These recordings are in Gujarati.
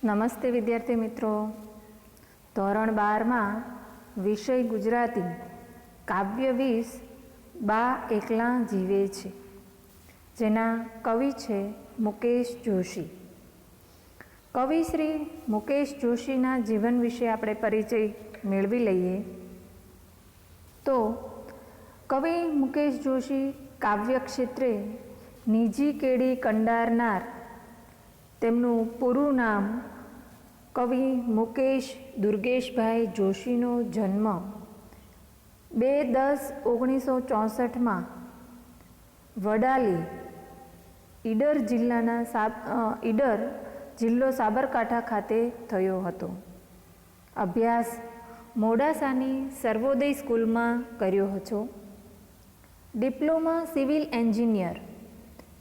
નમસ્તે વિદ્યાર્થી મિત્રો. ધોરણ 12માં વિષય ગુજરાતી કાવ્ય 20 બા એકલા જીવે છે, જેના કવિ છે મુકેશ જોશી. કવિ શ્રી મુકેશ જોશીના જીવન વિશે આપણે પરિચય મેળવી લઈએ. તો કવિ મુકેશ જોશી કાવ્ય ક્ષેત્રે નિજી કેડી કંડારનાર. તેમનું પૂરું નામ કવિ મુકેશ દુર્ગેશભાઈ જોશીનો જન્મ 2/10/1964 વડાલી, ઈડર ઈડર જિલ્લો સાબરકાંઠા ખાતે થયો હતો. અભ્યાસ મોડાસાની સર્વોદય સ્કૂલમાં કર્યો હતો. ડિપ્લોમા સિવિલ એન્જિનિયર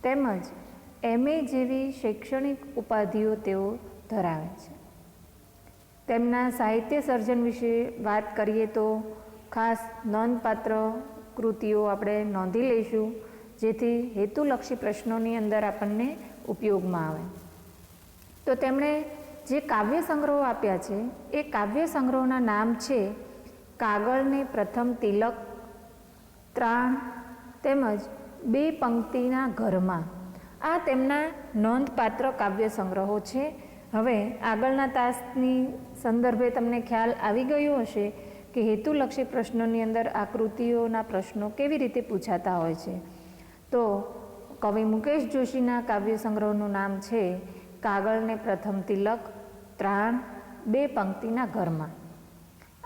તેમજ MA જેવી શૈક્ષણિક ઉપાધિઓ તેઓ ધરાવે છે. તેમના સાહિત્ય સર્જન વિશે વાત કરીએ તો ખાસ નોંધપાત્ર કૃતિઓ આપણે નોંધી લઈશું, જેથી હેતુલક્ષી પ્રશ્નોની અંદર આપણને ઉપયોગમાં આવે. તો તેમણે જે કાવ્ય સંગ્રહો આપ્યા છે એ કાવ્ય સંગ્રહોના નામ છે કાગળને પ્રથમ તિલક, ત્રાણ તેમજ 2 પંક્તિના ઘરમાં. આ તેમના નોંધપાત્ર કાવ્ય સંગ્રહો છે. હવે આગળના તાસની સંદર્ભે તમને ખ્યાલ આવી ગયો હશે કે હેતુલક્ષી પ્રશ્નોની અંદર આકૃતિઓના પ્રશ્નો કેવી રીતે પૂછાતા હોય છે. તો કવિ મુકેશ જોશીના કાવ્ય સંગ્રહનું નામ છે કાગળને પ્રથમ તિલક, ત્રાણ, 2 પંક્તિના ઘરમાં.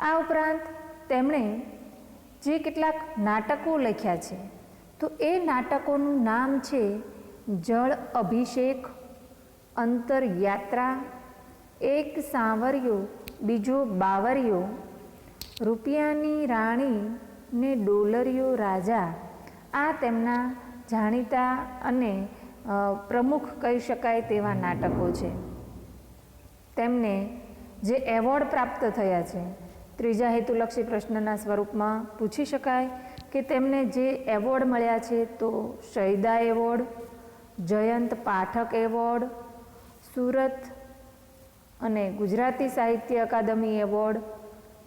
આ ઉપરાંત તેમણે જે કેટલાક નાટકો લખ્યા છે, તો એ નાટકોનું નામ છે જળ અભિષેક, અંતરયાત્રા, એક સાંવરિયો બીજો બાવરિયો, રૂપિયાની રાણી ને ડોલરિયો રાજા. આ તેમના જાણીતા અને પ્રમુખ કહી શકાય તેવા નાટકો છે. તેમને જે એવોર્ડ પ્રાપ્ત થયા છે, ત્રીજા હેતુલક્ષી પ્રશ્નના સ્વરૂપમાં પૂછી શકાય કે તેમને જે એવોર્ડ મળ્યા છે તો શહીદા એવોર્ડ, જયંત પાઠક એવોર્ડ, સુરત અને ગુજરાતી સાહિત્ય અકાદમી એવોર્ડ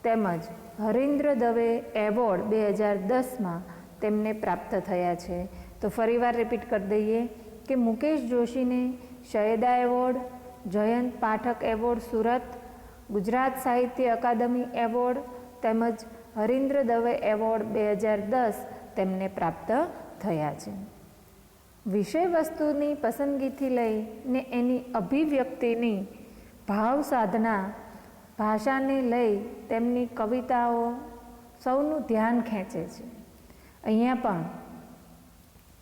તેમજ હરીન્દ્ર દવે એવોર્ડ 2010માં તેમને પ્રાપ્ત થયા છે. તો ફરીવાર રિપીટ કરી દઈએ કે Mukesh જોશીને શહીદા award, Jayant Pathak award Surat, Gujarat Sahitya Akademi award તેમજ હરીન્દ્ર દવે એવોર્ડ 2010 તેમને પ્રાપ્ત થયા છે. વિષય વસ્તુની પસંદગીથી લઈને એની અભિવ્યક્તિની ભાવ સાધના, ભાષાને લઈ તેમની કવિતાઓ સૌનું ધ્યાન ખેંચે છે. અહીંયા પણ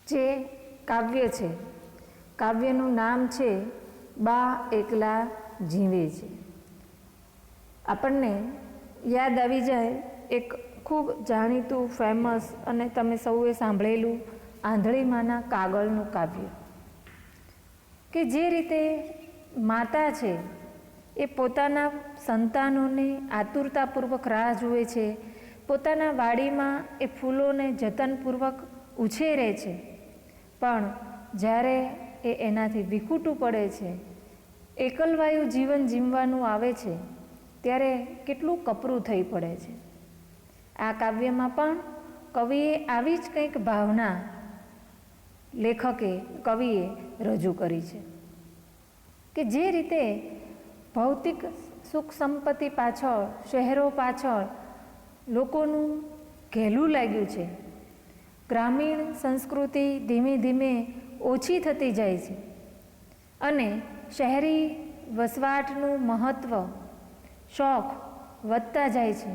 જે કાવ્ય છે, કાવ્યનું નામ છે બા એકલા જીવે છે. આપણને યાદ આવી જાય એક ખૂબ જાણીતું ફેમસ અને તમે સૌએ સાંભળેલું આંધળીમાંના કાગળનું કાવ્ય, કે જે રીતે માતા છે એ પોતાના સંતાનોને આતુરતાપૂર્વક રાહ જુએ છે, પોતાના વાડીમાં એ ફૂલોને જતનપૂર્વક ઉછેરે છે, પણ જ્યારે એ એનાથી વિખૂટું પડે છે, એકલવાયુ જીવન જીવવાનું આવે છે, ત્યારે કેટલું કપરું થઈ પડે છે. આ કાવ્યમાં પણ કવિએ આવી જ કંઈક ભાવના કવિએ રજૂ કરી છે કે જે રીતે ભૌતિક સુખ સંપત્તિ પાછળ, શહેરો પાછળ લોકોનું ઘેલું લાગ્યું છે, ગ્રામીણ સંસ્કૃતિ ધીમે ધીમે ઓછી થતી જાય છે અને શહેરી વસવાટનું મહત્ત્વ, શોખ વધતા જાય છે.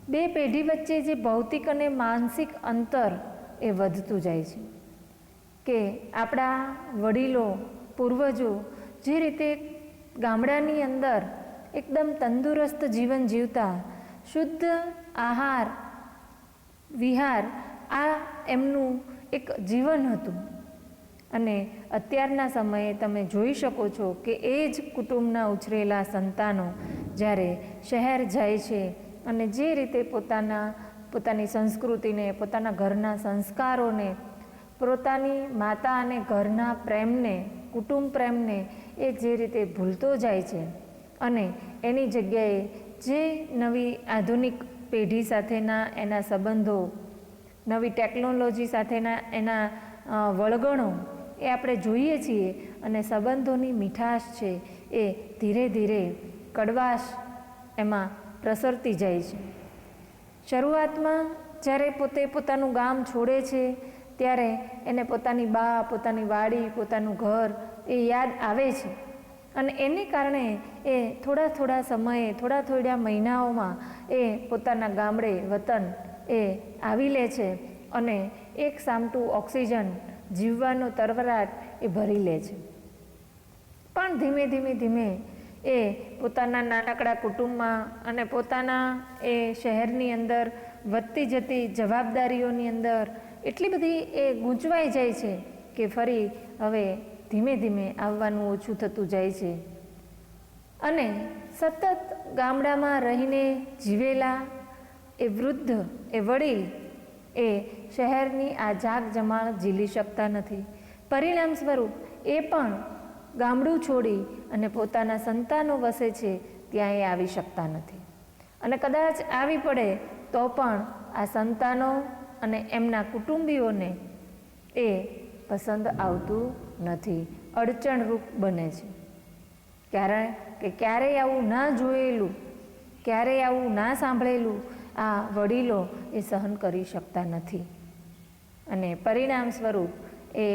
2 પેઢી વચ્ચે જે ભૌતિક અને માનસિક અંતર એ વધતું જાય છે. કે આપણા વડીલો, પૂર્વજો જે રીતે ગામડાની અંદર એકદમ તંદુરસ્ત જીવન જીવતા, શુદ્ધ આહાર વિહાર, આ એમનું એક જીવન હતું. અને અત્યારના સમયે તમે જોઈ શકો છો કે એ જ કુટુંબના ઉછરેલા સંતાનો જ્યારે શહેર જાય છે અને જે રીતે પોતાની સંસ્કૃતિને, પોતાના ઘરના સંસ્કારોને, પોતાની માતા અને ઘરના પ્રેમને, કુટુંબ પ્રેમને એ જે રીતે ભૂલતો જાય છે અને એની જગ્યાએ જે નવી આધુનિક પેઢી સાથેના એના સંબંધો, નવી ટેકનોલોજી સાથેના એના વળગણો એ આપણે જોઈએ છીએ અને સંબંધોની મીઠાશ છે એ ધીરે ધીરે કડવાશ એમાં પ્રસરતી જાય છે. શરૂઆતમાં જ્યારે પોતે પોતાનું ગામ છોડે છે ત્યારે એને પોતાની બા, પોતાની વાડી, પોતાનું ઘર એ યાદ આવે છે અને એને કારણે એ થોડા સમયે, થોડા મહિનાઓમાં એ પોતાના ગામડે, વતન એ આવી લે છે અને એક સામટું ઓક્સિજન, જીવવાનો તરવરાટ એ ભરી લે છે. પણ ધીમે એ પોતાના નાનકડા કુટુંબમાં અને પોતાના એ શહેરની અંદર વધતી જતી જવાબદારીઓની અંદર એટલી બધી એ ગૂંચવાઈ જાય છે કે ફરી હવે ધીમે આવવાનું ઓછું થતું જાય છે. અને સતત ગામડામાં રહીને જીવેલા એ વૃદ્ધ, એ વડીલ એ શહેરની આ જાગજમાળ ઝીલી શકતા નથી. પરિણામ સ્વરૂપ એ પણ ગામડું છોડી અને પોતાના સંતાનો વસે છે ત્યાં એ આવી શકતા નથી. અને કદાચ આવી પડે તો પણ આ સંતાનો અને એમના કુટુંબીઓને એ પસંદ આવતું નથી, અડચણરૂપ બને છે. કારણ કે ક્યારેય આવું ના જોયેલું, ક્યારેય આવું ના સાંભળેલું આ વડીલો એ સહન કરી શકતા નથી. અને પરિણામ સ્વરૂપ એ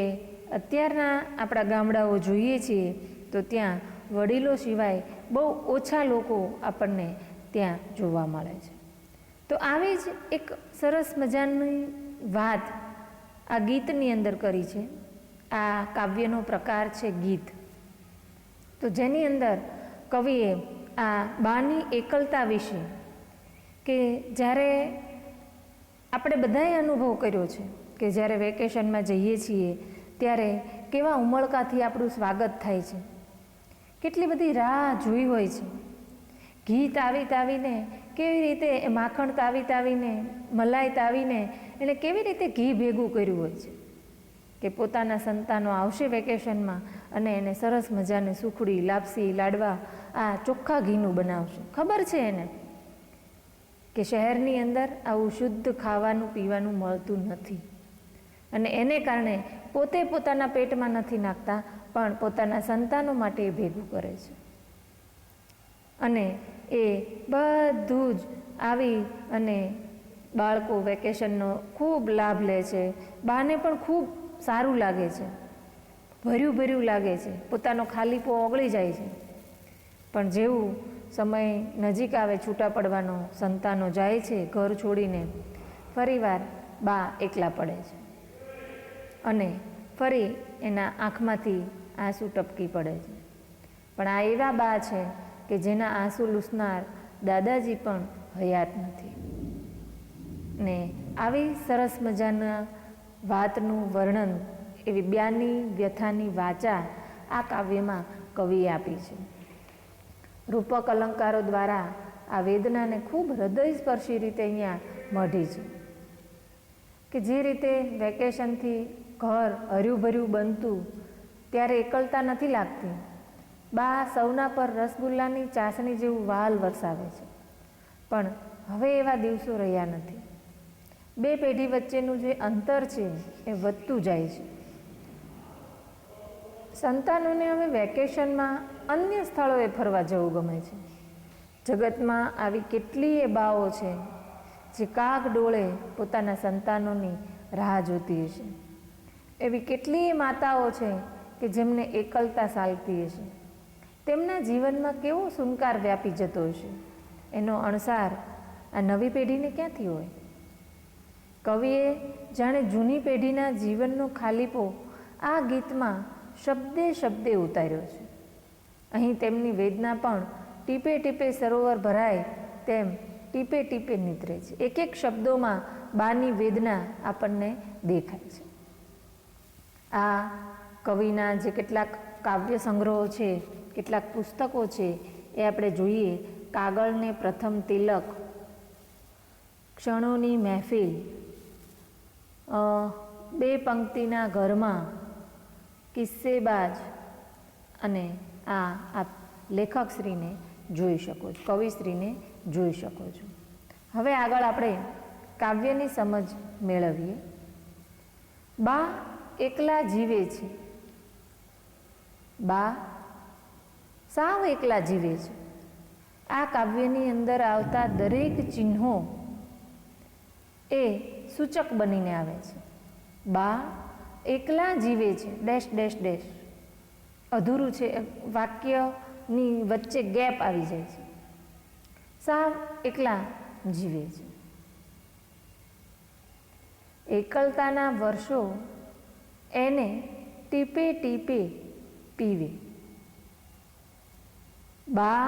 અત્યારના આપણા ગામડાઓ જોઈએ છીએ તો ત્યાં વડીલો સિવાય બહુ ઓછા લોકો આપણને ત્યાં જોવા મળે છે. તો આવી જ એક સરસ મજાની વાત આ ગીતની અંદર કરી છે. આ કાવ્યનો પ્રકાર છે ગીત. તો જેની અંદર કવિએ આ બાની એકલતા વિશે, કે જ્યારે આપણે બધાએ અનુભવ કર્યો છે કે જ્યારે વેકેશનમાં જઈએ છીએ ત્યારે કેવા ઉમળકાથી આપણું સ્વાગત થાય છે, કેટલી બધી રાહ જોઈ હોય છે. ઘી તાવીને કેવી રીતે એ માખણ તાવીને, મલાઈ તાવીને એણે કેવી રીતે ઘી ભેગું કર્યું હોય છે કે પોતાના સંતાનો આવશે વેકેશનમાં અને એને સરસ મજાને સુખડી, લાપસી, લાડવા આ ચોખ્ખા ઘીનું બનાવશે. ખબર છે એને કે શહેરની અંદર આવું શુદ્ધ ખાવાનું પીવાનું મળતું નથી અને એને કારણે પોતે પોતાના પેટમાં નથી નાખતા પણ પોતાના સંતાનો માટે એ ભેગું કરે છે. અને એ બધું જ આવી અને બાળકો વેકેશનનો ખૂબ લાભ લે છે. બાને પણ ખૂબ સારું લાગે છે, ભર્યું લાગે છે, પોતાનો ખાલીપો ઓગળી જાય છે. પણ જેવું સમય નજીક આવે છૂટા પડવાનો, સંતાનો જાય છે ઘર છોડીને, ફરીવાર બા એકલા પડે છે અને ફરી એના આંખમાંથી આંસુ ટપકી પડે છે. પણ આ એવા બા છે કે જેના આંસુ લૂસનાર દાદાજી પણ હયાત નથી. ને આવી સરસ મજાના વાતનું વર્ણન, એવી બ્યાની વ્યથાની વાચા આ કાવ્યમાં કવિએ આપી છે. રૂપક અલંકારો દ્વારા આ વેદનાને ખૂબ હૃદયસ્પર્શી રીતે અહીંયા મઢી છે કે જે રીતે વેકેશનથી ઘર હર્યુંભર્યું બનતું ત્યારે એકલતા નથી લાગતી. બા સૌના પર રસગુલ્લાની ચાસણી જેવું વહાલ વરસાવે છે. પણ હવે એવા દિવસો રહ્યા નથી. બે પેઢી વચ્ચેનું જે અંતર છે એ વધતું જાય છે. સંતાનોને હવે વેકેશનમાં અન્ય સ્થળોએ ફરવા જવું ગમે છે. જગતમાં આવી કેટલીય બાઓ છે જે કાગ ડોળે પોતાના સંતાનોની રાહ જોતી હશે. એવી કેટલીય માતાઓ છે કે જેમને એકલતા સાલતી હશે. તેમના જીવનમાં કેવો સુનકાર વ્યાપી જતો હશે, એનો અણસાર આ નવી પેઢીને ક્યાંથી હોય? કવિએ જાણે જૂની પેઢીના જીવનનો ખાલીપો આ ગીતમાં શબ્દે ઉતાર્યો છે. અહીં તેમની વેદના પણ ટીપે ટીપે સરોવર ભરાય તેમ ટીપે ટીપે નીતરે છે. એક એક શબ્દોમાં બાની વેદના આપણને દેખાય છે. આ કવિના જે કેટલાક કાવ્ય સંગ્રહો છે, કેટલાક પુસ્તકો છે એ આપણે જોઈએ. કાગળને પ્રથમ તિલક, ક્ષણોની મહેફિલ, બે પંક્તિના ઘરમાં, કિસ્સેબાજ અને આપ લેખકશ્રીને જોઈ શકો છો, કવિશ્રીને જોઈ શકો છો. હવે આગળ આપણે કાવ્યની સમજ મેળવીએ. બા એકલા જીવે છે. બા સાવ એકલા જીવે છે. આ કાવ્યની અંદર આવતા દરેક ચિહ્નો એ સૂચક બનીને આવે છે. બા એકલા જીવે છે ડેશ ડેશ ડેશ, અધૂરું છે, વાક્યની વચ્ચે ગેપ આવી જાય છે. સાવ એકલા જીવે છે. એકલતાના વર્ષો એને ટીપે ટીપે પીવે. બા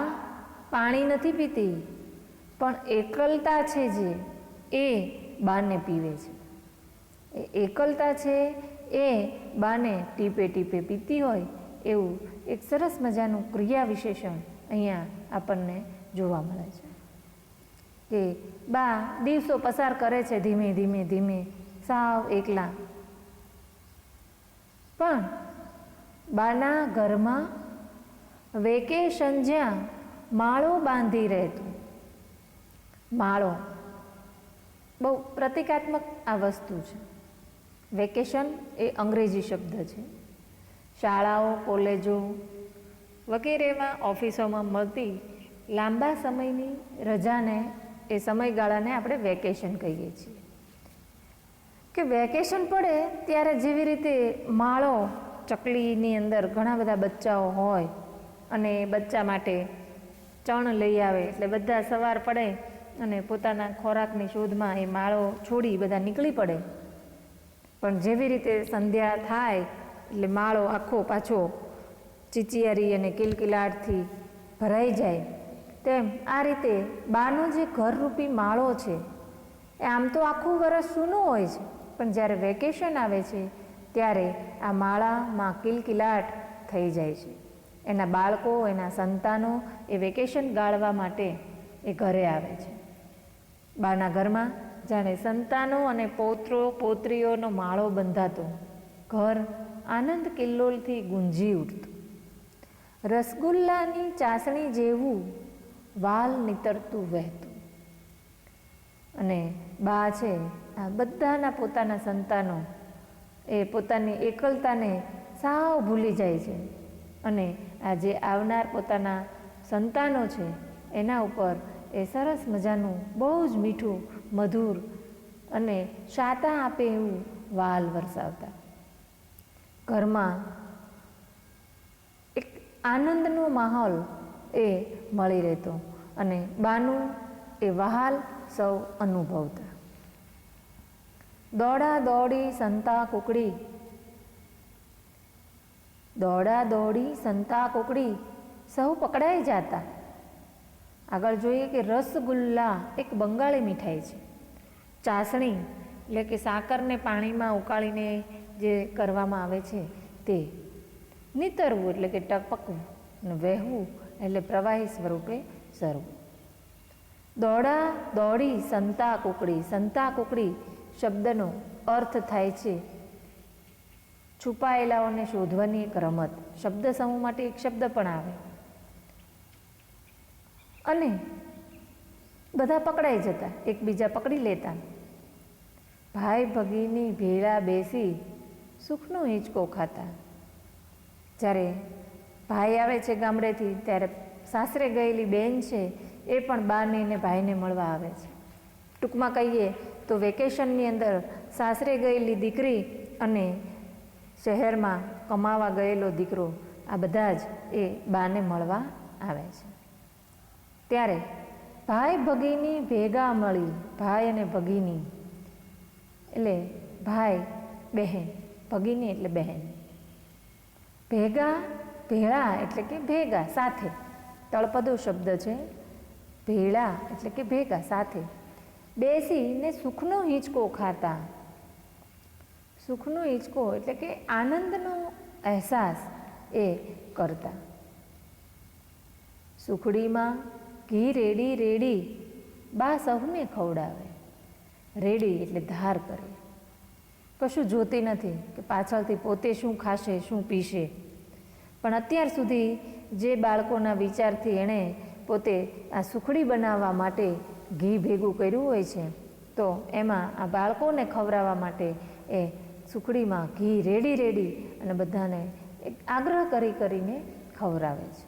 પાણી નથી પીતી, પણ એકલતા છે જે એ બાને પીવે છે. એ એકલતા છે એ બાને ટીપે ટીપે પીતી હોય એવું એક સરસ મજાનું ક્રિયા વિશેષણ અહીંયા આપણને જોવા મળે છે કે બા દિવસો પસાર કરે છે ધીમે ધીમે ધીમે સાવ એકલા. પણ બાના ઘરમાં વેકેશન જ્યાં માળો બાંધી રહેતું. માળો બહુ પ્રતિકાત્મક આ વસ્તુ છે. વેકેશન એ અંગ્રેજી શબ્દ છે. શાળાઓ, કોલેજો વગેરેમાં, ઓફિસોમાં મળતી લાંબા સમયની રજાને, એ સમયગાળાને આપણે વેકેશન કહીએ છીએ. કે વેકેશન પડે ત્યારે જેવી રીતે માળો, ચકલીની અંદર ઘણા બધા બચ્ચાઓ હોય અને બચ્ચા માટે ચણ લઈ આવે એટલે બધા સવાર પડે અને પોતાના ખોરાકની શોધમાં એ માળો છોડી બધા નીકળી પડે. પણ જેવી રીતે સંધ્યા થાય એટલે માળો આખો પાછો ચીચિયારી અને કિલકિલાટથી ભરાઈ જાય, તેમ આ રીતે બાનો જે ઘરરૂપી માળો છે એ આમ તો આખું વરસ સૂનું હોય છે, પણ જ્યારે વેકેશન આવે છે ત્યારે આ માળામાં કિલકિલાટ થઈ જાય છે. એના બાળકો, એના સંતાનો એ વેકેશન ગાળવા માટે એ ઘરે આવે છે. બાના ઘરમાં જાણે સંતાનો અને પૌત્રો પૌત્રીઓનો માળો બંધાતો, ઘર આનંદ કિલ્લોલથી ગુંજી ઉઠતું. રસગુલ્લાની ચાસણી જેવું વાલ નીતરતું વહેતું. અને બા છે આ બધાના પોતાના સંતાનો એ પોતાની એકલતાને સાવ ભૂલી જાય છે અને આ જે આવનાર પોતાના સંતાનો છે એના ઉપર એ સરસ મજાનું બહુ જ મીઠું, મધુર અને શાતા આપે એવું વાલ વરસાવતા. ઘરમાં એક આનંદનો માહોલ એ મળી રહેતો અને બાનું એ વહાલ સૌ અનુભવતા. દોડા દોડી સંતા કુકડી, દોડા દોડી સંતા કુકડી સૌ પકડાઈ જાતા. આગળ જોઈએ કે રસગુલ્લા એક બંગાળી મીઠાઈ છે. ચાસણી એટલે કે સાકરને પાણીમાં ઉકાળીને જે કરવામાં આવે છે તે. નીતરવું એટલે કે ટપકવું, અને વહેવું એટલે પ્રવાહી સ્વરૂપે સરવું. દોડા દોડી સંતા કુકડી. સંતા કુકડી શબ્દનો અર્થ થાય છે છુપાયેલાઓને શોધવાની એક રમત. શબ્દ સમૂહ માટે એક શબ્દ પણ આવે. અને બધા પકડાઈ જતા, એકબીજા પકડી લેતા. ભાઈ ભગીની ભેળા બેસી સુખનો હિંચકો ખાતા. જ્યારે ભાઈ આવે છે ગામડેથી ત્યારે સાસરે ગયેલી બેન છે એ પણ બાને અને ભાઈને મળવા આવે છે. ટૂંકમાં કહીએ તો વેકેશનની અંદર સાસરે ગયેલી દીકરી અને શહેરમાં કમાવા ગયેલો દીકરો આ બધા જ એ બાને મળવા આવે છે. ત્યારે ભાઈ ભગીની ભેગા મળી. ભાઈ અને ભગીની એટલે ભાઈ બહેન, ભગીની એટલે બહેન. ભેગા ભેળા એટલે કે ભેગા, સાથે. તળપદો શબ્દ છે. ભેળા એટલે કે ભેગા, સાથે બેસીને સુખનો હિંચકો ખાતા. સુખનો હિંચકો એટલે કે આનંદનો અહેસાસ એ કરતા. સુખડીમાં ઘી રેડી રેડી બા સહુને ખવડાવે. રેડી એટલે ધાર કરે. કશું જોતી નથી કે પાછળથી પોતે શું ખાશે, શું પીશે, પણ અત્યાર સુધી જે બાળકોના વિચારથી એણે પોતે આ સુખડી બનાવવા માટે ઘી ભેગું કર્યું હોય છે, તો એમાં આ બાળકોને ખવડાવવા માટે એ સુખડીમાં ઘી રેડી અને બધાને એક આગ્રહ કરીને ખવડાવે છે.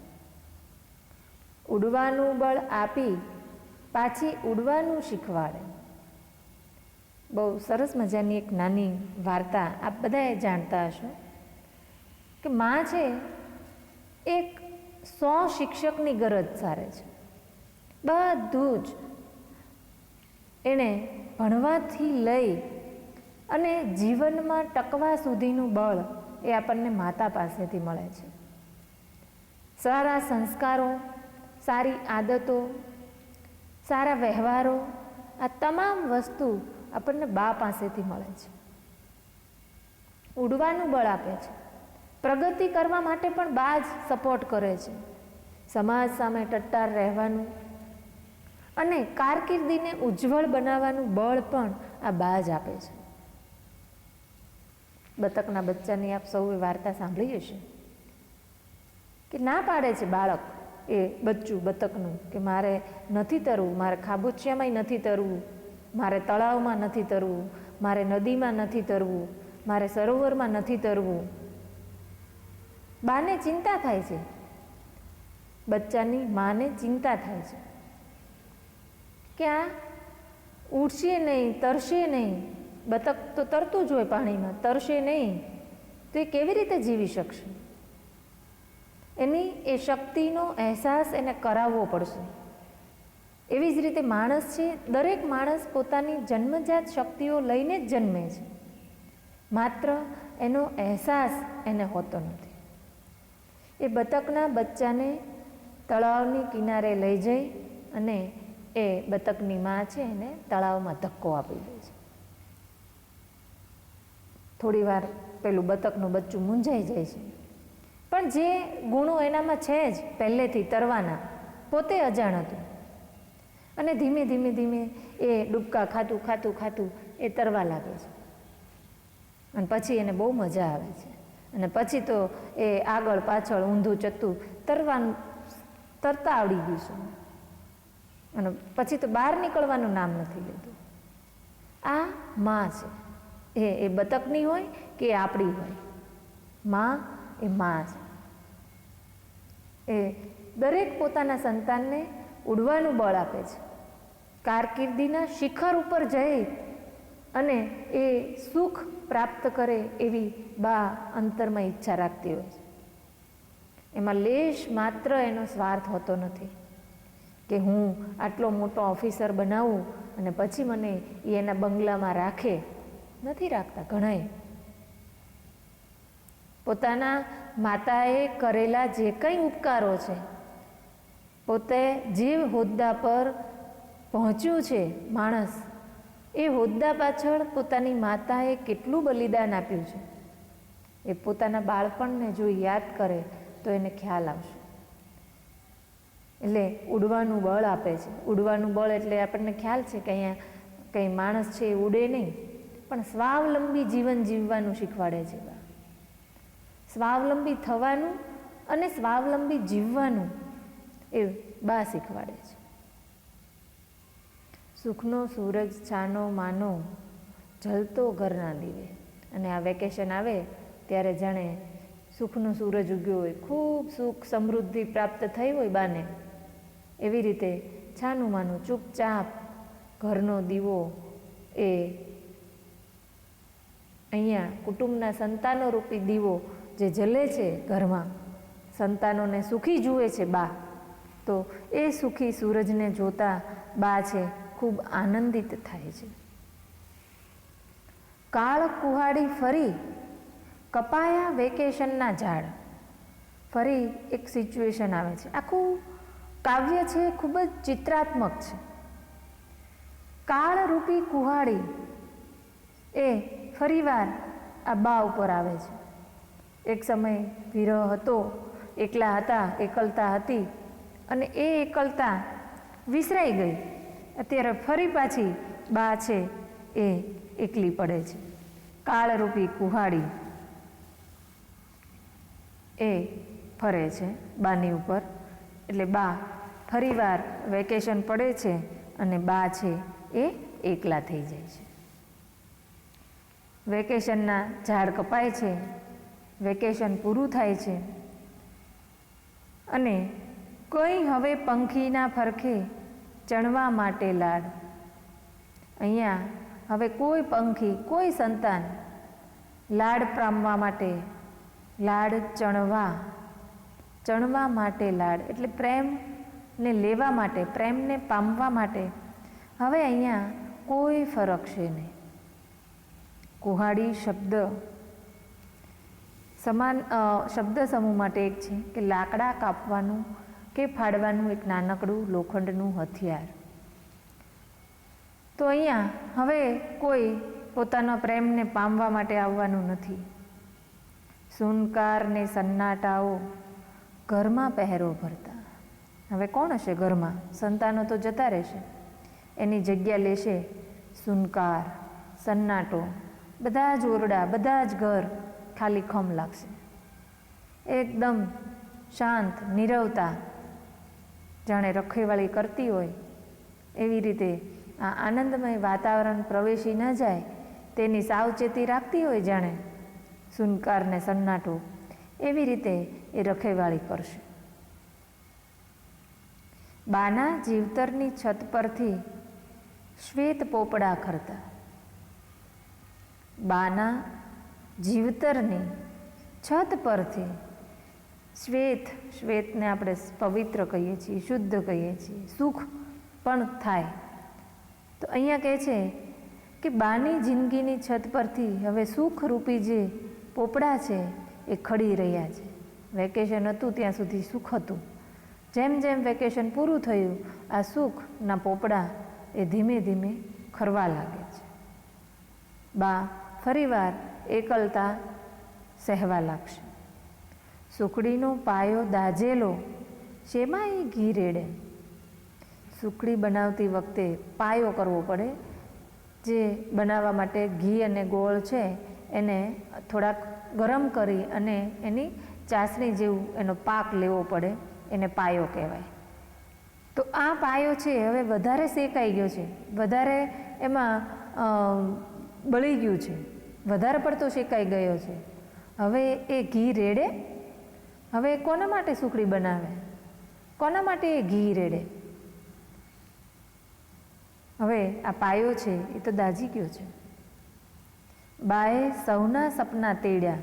ઉડવાનું બળ આપી પાછી ઉડવાનું શીખવાડે. બહુ સરસ મજાની એક નાની વાર્તા આપ બધાએ જાણતા હશો કે માં છે એક 100 શિક્ષકની ગરજ સારે છે. બધું જ એણે ભણવાથી લઈ અને જીવનમાં ટકવા સુધીનું બળ એ આપણને માતા પાસેથી મળે છે. સારા સંસ્કારો, સારી આદતો, સારા વ્યવહારો, આ તમામ વસ્તુ આપણને બા પાસેથી મળે છે. ઉડવાનું બળ આપે છે. પ્રગતિ કરવા માટે પણ બા જ સપોર્ટ કરે છે. સમાજ સામે ટટ્ટાર રહેવાનું અને કારકિર્દીને ઉજ્જવળ બનાવવાનું બળ પણ આ બા જ આપે છે. બતકના બચ્ચાની આપ સૌએ વાર્તા સાંભળી હશે કે ના પાડે છે બાળક, એ બચ્ચું બતકનું, કે મારે નથી તરવું, મારે ખાબોચિયામાંય નથી તરવું, મારે તળાવમાં નથી તરવું, મારે નદીમાં નથી તરવું, મારે સરોવરમાં નથી તરવું. બાને ચિંતા થાય છે, બચ્ચાની માને ચિંતા થાય છે કે આ ઉડશે નહીં, તરશે નહીં. બતક તો તરતું જ હોય પાણીમાં, તરશે નહીં તો એ કેવી રીતે જીવી શકશે? એની એ શક્તિનો અહેસાસ એને કરાવવો પડશે. એવી જ રીતે માણસ છે, દરેક માણસ પોતાની જન્મજાત શક્તિઓ લઈને જ જન્મે છે, માત્ર એનો અહેસાસ એને હોતો નથી. એ બતકના બચ્ચાને તળાવની કિનારે લઈ જઈ અને એ બતકની માં છે એને તળાવમાં ધક્કો આપી દે છે. થોડી વાર પેલું બતકનું બચ્ચું મૂંઝાઈ જાય છે, પણ જે ગુણો એનામાં છે જ પહેલેથી તરવાના, પોતે અજાણ હતું અને ધીમે ધીમે એ ડૂબકા ખાતું એ તરવા લાગે છે. અને પછી એને બહુ મજા આવે છે અને પછી તો એ આગળ પાછળ ઊંધું ચત્તું તરતા આવડી ગયું છે અને પછી તો બહાર નીકળવાનું નામ નથી લેતું. આ માં છે, એ બતકની હોય કે આપણી હોય, માં એ માં છે. એ દરેક પોતાના સંતાનને ઉડવાનું બળ આપે છે. કારકિર્દીના શિખર ઉપર જઈ અને એ સુખ પ્રાપ્ત કરે એવી બા અંતરમાં ઈચ્છા રાખતી હોય છે. એમાં લેશ માત્ર એનો સ્વાર્થ હોતો નથી કે હું આટલો મોટો ઓફિસર બનાવું અને પછી મને એના બંગલામાં રાખે. નથી રાખતા ઘણાએ. પોતાના માતાએ કરેલા જે કંઈ ઉપકારો છે, પોતે જે હોદ્દા પર પહોંચ્યું છે માણસ, એ હોદ્દા પાછળ પોતાની માતાએ કેટલું બલિદાન આપ્યું છે, એ પોતાના બાળપણને જો યાદ કરે તો એને ખ્યાલ આવશે. એટલે ઉડવાનું બળ આપે છે. ઉડવાનું બળ એટલે આપણને ખ્યાલ છે કે અહીંયા કંઈ માણસ છે એ ઉડે નહીં, પણ સ્વાવલંબી જીવન જીવવાનું શીખવાડે છે. સ્વાવલંબી થવાનું અને સ્વાવલંબી જીવવાનું એ બા શીખવાડે છે. સુખનો સૂરજ છાનો માનો, જલતો ઘરના દીવે. અને આ વેકેશન આવે ત્યારે જાણે સુખનો સૂરજ ઉગ્યો હોય, ખૂબ સુખ સમૃદ્ધિ પ્રાપ્ત થઈ હોય બાને, એવી રીતે છાનું માનું ચૂપચાપ ઘરનો દીવો એ અહીંયા કુટુંબના સંતાનો રૂપી દીવો જે જલે છે ઘરમાં, સંતાનોને સુખી જુએ છે બા, તો એ સુખી સૂરજને જોતા બા છે ખૂબ આનંદિત થાય છે. કાળ કુહાડી ફરી કપાયા વેકેશનના ઝાડ. ફરી એક સિચ્યુએશન આવે છે. આખું કાવ્ય છે ખૂબ જ ચિત્રાત્મક છે. કાળરૂપી કુહાડી એ ફરીવાર આ બા ઉપર આવે છે. એક સમય વિરહ હતો, એકલા હતા, એકલતા હતી અને એ એકલતા વિસરાઈ ગઈ. અત્યારે ફરી પાછી બા છે એ એકલી પડે છે. કાળરૂપી કુહાડી એ ફરે છે બાની ઉપર. એટલે બા ફરીવાર વેકેશન પડે છે અને બા છે એ એકલા થઈ જાય છે. વેકેશનના ઝાડ કપાય છે, વેકેશન પૂરું થાય છે અને કોઈ હવે પંખીના ફરખે ચણવા માટે લાડ. અહીંયા હવે કોઈ પંખી, કોઈ સંતાન લાડ પામવા માટે, લાડ ચણવા માટે લાડ એટલે પ્રેમને લેવા માટે, પ્રેમને પામવા માટે હવે અહીંયા કોઈ ફરક છે નહીં. કુહાડી શબ્દ સમાન શબ્દ સમૂહ માટે એક છે કે લાકડા કાપવાનું કે ફાડવાનું એક નાનકડું લોખંડનું હથિયાર. તો અહીંયા હવે કોઈ પોતાના પ્રેમને પામવા માટે આવવાનું નથી. સુનકાર ને સન્નાટાઓ ઘરમાં પહેરો ભરતા. હવે કોણ હશે ઘરમાં? સંતાનો તો જતા રહેશે, એની જગ્યા લેશે સુનકાર, સન્નાટો. બધા જ ઓરડા, બધા જ ઘર ખાલી ખમ લાગશે. એકદમ શાંત, નીરવતા, જાણે રખેવાળી કરતી હોય એવી રીતે આ આનંદમય વાતાવરણ પ્રવેશી ન જાય તેની સાવચેતી રાખતી હોય, જાણે સુનકાર ને સન્નાટો એવી રીતે એ રખેવાળી કરશે. બાના જીવતરની છત પરથી શ્વેત પોપડા ખરતા. બાના જીવતરની છત પરથી શ્વેતને આપણે પવિત્ર કહીએ છીએ, શુદ્ધ કહીએ છીએ, સુખ પણ થાય. તો અહીંયા કહે છે કે બાની જિંદગીની છત પરથી હવે સુખરૂપી જે પોપડા છે એ ખડી રહ્યા છે. વેકેશન હતું ત્યાં સુધી સુખ હતું. જેમ જેમ વેકેશન પૂરું થયું આ સુખના પોપડા એ ધીમે ધીમે ખરવા લાગે છે. બા ફરીવાર એકલતા સહેવા લાગશે. સુખડીનો પાયો દાજેલો શેમાં એ ઘી રેડે. સુખડી બનાવતી વખતે પાયો કરવો પડે. જે બનાવવા માટે ઘી અને ગોળ છે એને થોડાક ગરમ કરી અને એની ચાસણી જેવું એનો પાક લેવો પડે, એને પાયો કહેવાય. તો આ પાયો છે હવે વધારે શેકાઈ ગયો છે, વધારે એમાં બળી ગયું છે, વધારે પડતો શેકાઈ ગયો છે. હવે એ ઘી રેડે. હવે કોના માટે સુખડી બનાવે? કોના માટે એ ઘી રેડે? હવે આ પાયો છે એ તો દાજી ગયો છે. બાએ સૌના સપના તેડ્યા.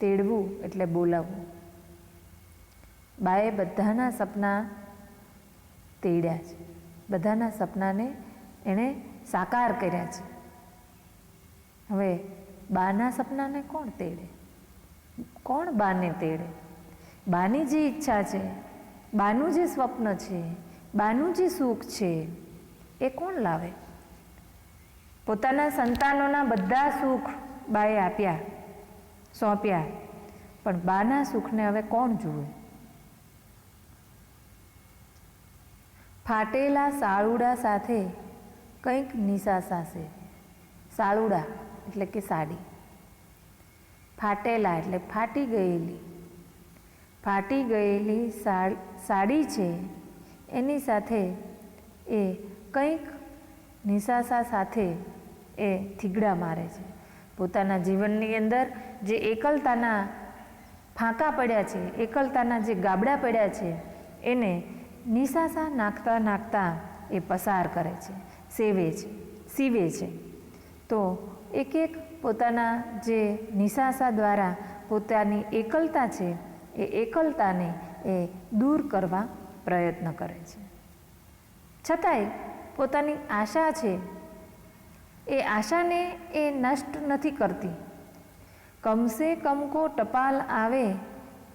તેડવું એટલે બોલાવવું. બાએ બધાના સપના તેડ્યા છે, બધાના સપનાને એણે સાકાર કર્યા છે. હવે બાના સપનાને કોણ તેડે? કોણ બાને તેડે? બાની જે ઈચ્છા છે, બાનું જે સ્વપ્ન છે, બાનું જે સુખ છે એ કોણ લાવે? પોતાના સંતાનોના બધા સુખ બાએ આપ્યા, સોંપ્યા, પણ બાના સુખને હવે કોણ જુએ? ફાટેલા સાળુડા સાથે કંઈક નિસાસાશે. સાળુડા એટલે કે સાડી. ફાટેલા એટલે ફાટી ગયેલી. ફાટી ગયેલી સાડી છે એની સાથે એ કંઈક નિસાસા સાથે એ થીગડા મારે છે. પોતાના જીવનની અંદર જે એકલતાના ફાંકા પડ્યા છે, એકલતાના જે ગાબડા પડ્યા છે એને નિસાસા નાખતા નાખતા એ પસાર કરે છે, સીવે છે. તો એક એક પોતાના જે નિસાસા દ્વારા પોતાની એકલતા છે એ એકલતાને એ દૂર કરવા પ્રયત્ન કરે છે. છતાંય પોતાની આશા છે એ આશાને એ નષ્ટ નથી કરતી. કમસે કમ કો ટપાલ આવે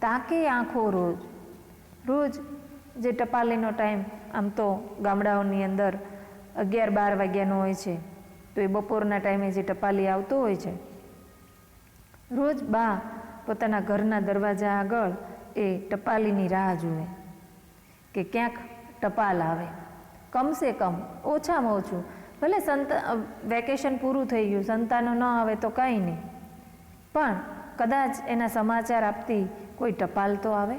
તાકે આંખો રોજ. રોજ જે ટપાલીનો ટાઈમ આમ તો ગામડાઓની અંદર 11-12 વાગ્યાનો હોય છે, તો એ બપોરના ટાઈમે જે ટપાલી આવતો હોય છે, રોજ બા પોતાના ઘરના દરવાજા આગળ એ ટપાલીની રાહ જુએ કે ક્યાંક ટપાલ આવે. કમસે કમ, ઓછામાં ઓછું, ભલે વેકેશન પૂરું થઈ ગયું, સંતાનો ન આવે તો કાંઈ નહીં, પણ કદાચ એના સમાચાર આપતી કોઈ ટપાલ તો આવે.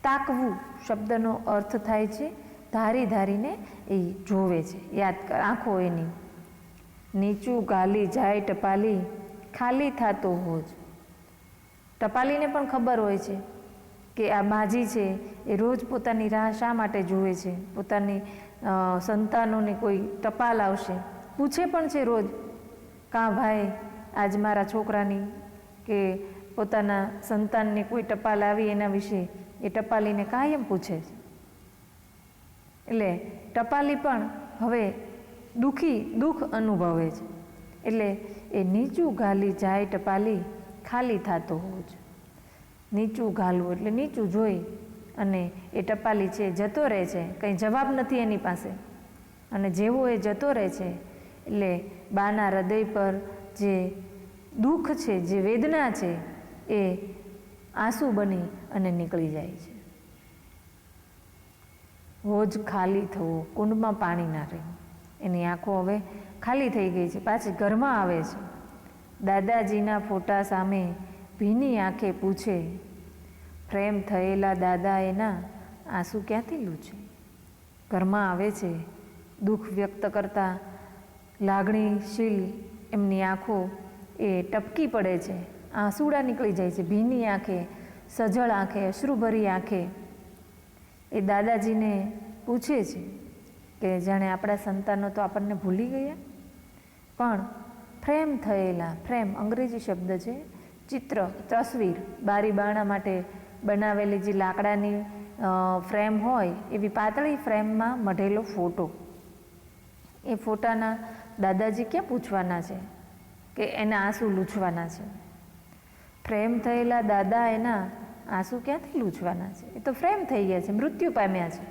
તાકવું શબ્દનો અર્થ થાય છે ધારી ધારીને એ જોવે છે, યાદ કર, આંખો એની. નીચું ગાલી જાય ટપાલી, ખાલી થાતો હોજ. ટપાલીને પણ ખબર હોય છે કે આ માજી છે એ રોજ પોતાની રાહ શા માટે જુએ છે. પોતાની સંતાનોને કોઈ ટપાલ આવશે, પૂછે પણ છે રોજ, કાં ભાઈ આજ મારા છોકરાની કે પોતાના સંતાનને કોઈ ટપાલ આવી એના વિશે એ ટપાલીને કાયમ પૂછે છે. એટલે ટપાલી પણ હવે દુઃખ અનુભવે છે. એટલે એ નીચું ગાલી જાય ટપાલી, ખાલી થતો હોજ. નીચું ગાલવું એટલે નીચું જોઈ અને એ ટપાલી છે જતો રહે છે, કંઈ જવાબ નથી એની પાસે. અને જેવો એ જતો રહે છે એટલે બાના હૃદય પર જે દુઃખ છે, જે વેદના છે, એ આંસુ બની અને નીકળી જાય છે. હોજ ખાલી થવો, કુંડમાં પાણી ના રહ્યું. એની આંખો હવે ખાલી થઈ ગઈ છે, પાછી ઘરમાં આવે છે. દાદાજીના ફોટા સામે ભીની આંખે પૂછે, પ્રેમ થયેલા દાદા એના આંસુ ક્યાંથી લૂછે. ઘરમાં આવે છે, દુઃખ વ્યક્ત કરતા લાગણીશીલ એમની આંખો એ ટપકી પડે છે, આંસુડા નીકળી જાય છે. ભીની આંખે, સજળ આંખે, અશ્રુભરી આંખે એ દાદાજીને પૂછે છે કે જાણે આપણા સંતાનો તો આપણને ભૂલી ગયા. પણ પ્રેમ થયેલા, પ્રેમ અંગ્રેજી શબ્દ છે, ચિત્ર, તસવીર, બારી બારણા માટે બનાવેલી જે લાકડાની ફ્રેમ હોય એવી પાતળી ફ્રેમમાં મઢેલો ફોટો. એ ફોટાના દાદાજી ક્યાં પૂછવાના છે કે એના આંસુ લૂછવાના છે. પ્રેમ થયેલા દાદા એના આંસુ ક્યાંથી લૂછવાના છે. એ તો ફ્રેમ થઈ ગયા છે, મૃત્યુ પામ્યા છે,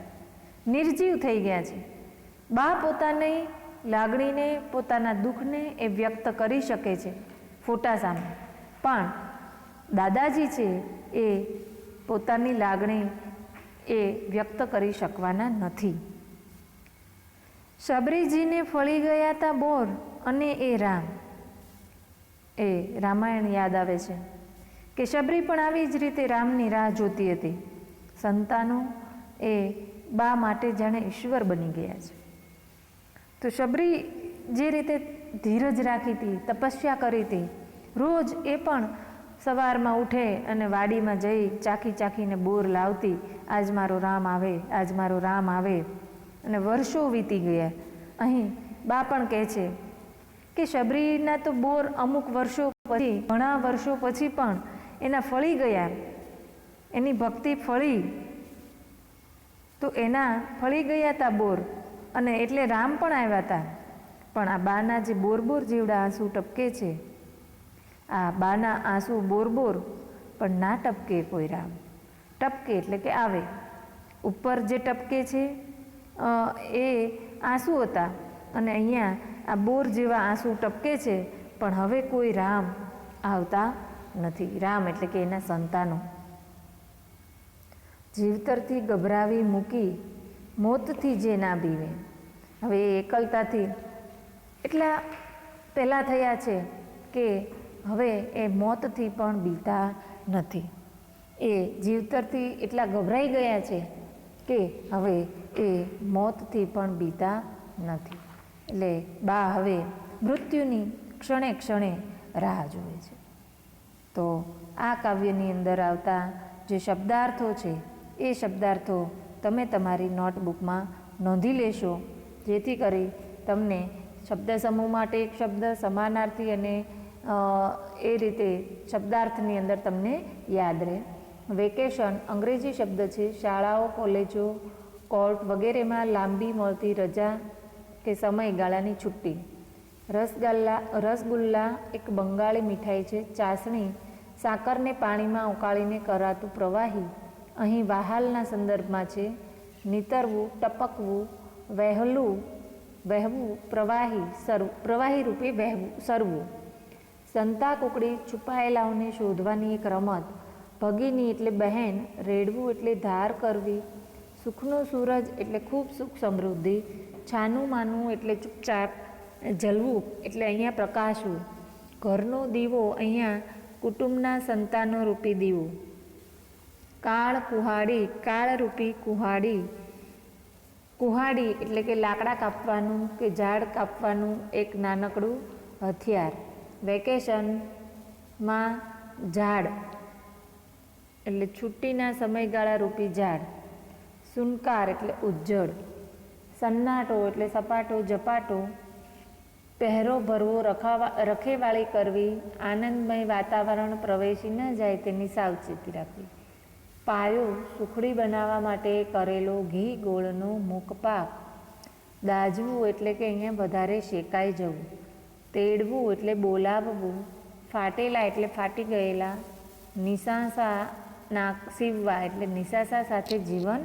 નિર્જીવ થઈ ગયા છે. બા પોતાની લાગણીને, પોતાના દુઃખને એ વ્યક્ત કરી શકે છે ફોટા સામે, પણ દાદાજી છે એ પોતાની લાગણી એ વ્યક્ત કરી શકવાના નથી. શબરીજીને ફળી ગયા તા બોર અને એ રામ. એ રામાયણ યાદ આવે છે કે શબરી પણ આવી જ રીતે રામની રાહ જોતી હતી. સંતાનો એ બા માટે જાણે ઈશ્વર બની ગયા છે. તો શબરી જે રીતે ધીરજ રાખી હતી, તપસ્યા કરી હતી, રોજ એ પણ સવારમાં ઉઠે અને વાડીમાં જઈ ચાખી ચાખીને બોર લાવતી, આજ મારો રામ આવે, આજ મારો રામ આવે. અને વર્ષો વીતી ગયા. અહીં બા પણ કહે છે કે શબરીના તો બોર અમુક વર્ષો પછી, ઘણા વર્ષો પછી પણ એના ફળી ગયા, એની ભક્તિ ફળી. તો એના ફળી ગયા તા બોર, અને એટલે રામ પણ આવ્યા હતા. પણ આ બાના જે બોર બોર જેવડા આંસુ ટપકે છે, આ બાના આંસુ બોર બોર પણ ના ટપકે કોઈ રામ. ટપકે એટલે કે આવે. ઉપર જે ટપકે છે એ આંસુ હતા, અને અહીંયા આ બોર જેવા આંસુ ટપકે છે, પણ હવે કોઈ રામ આવતા નથી. રામ એટલે કે એના સંતાનો. જીવતરથી ગભરાવી મૂકી, મોતથી જે ના બીવે. હવે એ એકલતાથી એટલા પહેલાં થયા છે કે હવે એ મોતથી પણ બીતા નથી. એ જીવતરથી એટલા ગભરાઈ ગયા છે કે હવે એ મોતથી પણ બીતા નથી. એટલે બા હવે મૃત્યુની ક્ષણે ક્ષણે રાહ જુએ છે. તો આ કાવ્યની અંદર આવતા જે શબ્દાર્થો છે એ શબ્દાર્થો તમે તમારી નોટબુકમાં નોંધી લેશો, જેથી કરી તમને શબ્દ સમૂહ માટે એક શબ્દ, સમાનાર્થી અને એ રીતે શબ્દાર્થની અંદર તમને યાદ રહે. વેકેશન અંગ્રેજી શબ્દ છે. શાળાઓ, કોલેજો, કોર્ટ વગેરેમાં લાંબી મળતી રજા કે સમયગાળાની છુટ્ટી. રસગુલ્લા એક બંગાળી મીઠાઈ છે. ચાસણી સાકરને પાણીમાં ઉકાળીને કરાતું પ્રવાહી અહીં વહાલના સંદર્ભમાં છે. નીતરવું, ટપકવું, વહેવું, પ્રવાહી રૂપે સરવું. સંતા કુકડી છુપાયેલાઓને શોધવાની એક રમત. ભગીની એટલે બહેન, રેડવું એટલે ધાર કરવી, સુખનો સૂરજ એટલે ખૂબ સુખ સમૃદ્ધિ, છાનું માનું એટલે ચૂપચાપ, જલવું એટલે અહીંયા પ્રકાશવું, ઘરનો દીવો અહીંયા કુટુંબના સંતાનો રૂપી દીવો. કાળ કુહાડી, કાળરૂપી કુહાડી. કુહાડી એટલે કે લાકડા કાપવાનું કે ઝાડ કાપવાનું એક નાનકડું હથિયાર. વેકેશનમાં ઝાડ એટલે છુટ્ટીના સમયગાળા રૂપી ઝાડ. સુનકાર એટલે ઉજ્જડ. સન્નાટો એટલે સપાટો ઝપાટો. પહેરો ભરવો, રખેવાળી કરવી, આનંદમય વાતાવરણ પ્રવેશી ન જાય તેની સાવચેતી રાખવી. પાયો સુખડી બનાવવા માટે કરેલો ઘી ગોળનો મુખપાક. દાઝવું એટલે કે અહીંયા વધારે શેકાઈ જવું. તેડવું એટલે બોલાવવું. ફાટેલા એટલે ફાટી ગયેલા. નિશાસા સીવવા એટલે નિશાસા સાથે જીવન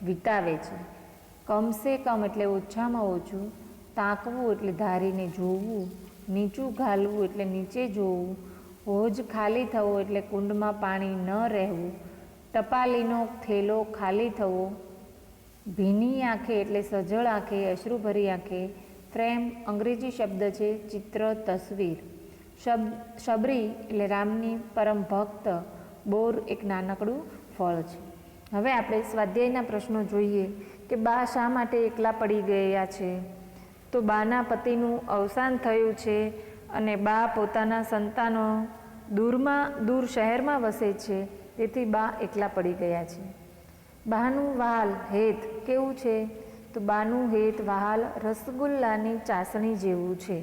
વિતાવે છે. કમસે કમ એટલે ઓછામાં ઓછું. તાકવું એટલે ધારીને જોવું. નીચું ઘાલવું એટલે નીચે જોવું. હોજ ખાલી થવો એટલે કુંડમાં પાણી ન રહેવું. ટપાલીનો થેલો ખાલી થવો. ભીની આંખે એટલે સજળ આંખે, અશ્રુભરી આંખે. ફ્રેમ અંગ્રેજી શબ્દ છે ચિત્ર, તસવીર. શબરી એટલે રામની પરમ ભક્ત. બોર એક નાનકડું ફળ છે. હવે આપણે સ્વાધ્યાયના પ્રશ્નો જોઈએ કે બા શા માટે એકલા પડી ગયા છે. તો બાના પતિનું અવસાન થયું છે અને બા પોતાના સંતાનો દૂર શહેરમાં વસે છે, તેથી બા એકલા પડી ગયા છે. બાનું વહાલ હેત કેવું છે? તો બાનું હેત વહાલ રસગુલ્લાની ચાસણી જેવું છે.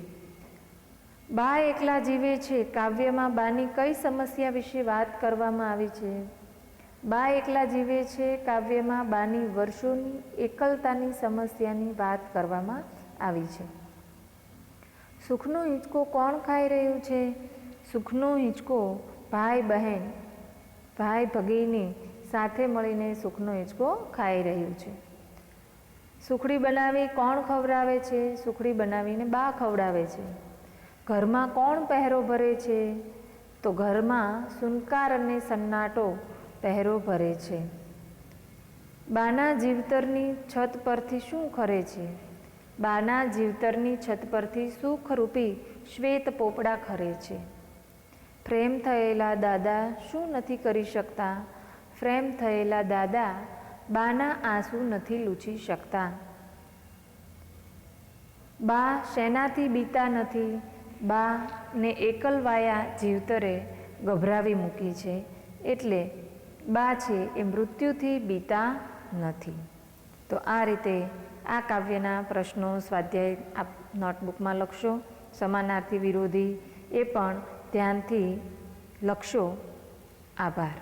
બા એકલા જીવે છે કાવ્યમાં બાની કઈ સમસ્યા વિશે વાત કરવામાં આવી છે? બા એકલા જીવે છે કાવ્યમાં બાની વર્ષોની એકલતાની સમસ્યાની વાત કરવામાં આવી છે. સુખનો હિંચકો કોણ ખાઈ રહ્યું છે? સુખનો હિંચકો ભાઈ બહેન, ભાઈ ભગીની સાથે મળીને સુખનો હિંચકો ખાઈ રહ્યું છે. સુખડી બનાવી કોણ ખવડાવે છે? સુખડી બનાવીને બા ખવડાવે છે. ઘરમાં કોણ પહેરો ભરે છે? તો ઘરમાં સુનકાર અને સન્નાટો પહેરો ભરે છે. બાના જીવતરની છત પરથી શું ખરે છે? બાના જીવતરની છત પરથી સુખરૂપી શ્વેત પોપડા ખરે છે. ફ્રેમ થયેલા દાદા શું નથી કરી શકતા? ફ્રેમ થયેલા દાદા બાના આંસુ નથી લૂછી શકતા. બા શેનાથી બીતા નથી? બાને એકલવાયા જીવતરે ગભરાવી મૂકી છે, એટલે બા છે એ મૃત્યુથી બીતા નથી. તો આ રીતે આ કાવ્યના પ્રશ્નો સ્વાધ્યાય આપ નોટબુકમાં લખશો. સમાનાર્થી વિરોધી એ પણ ધ્યાનથી લખશો. આભાર.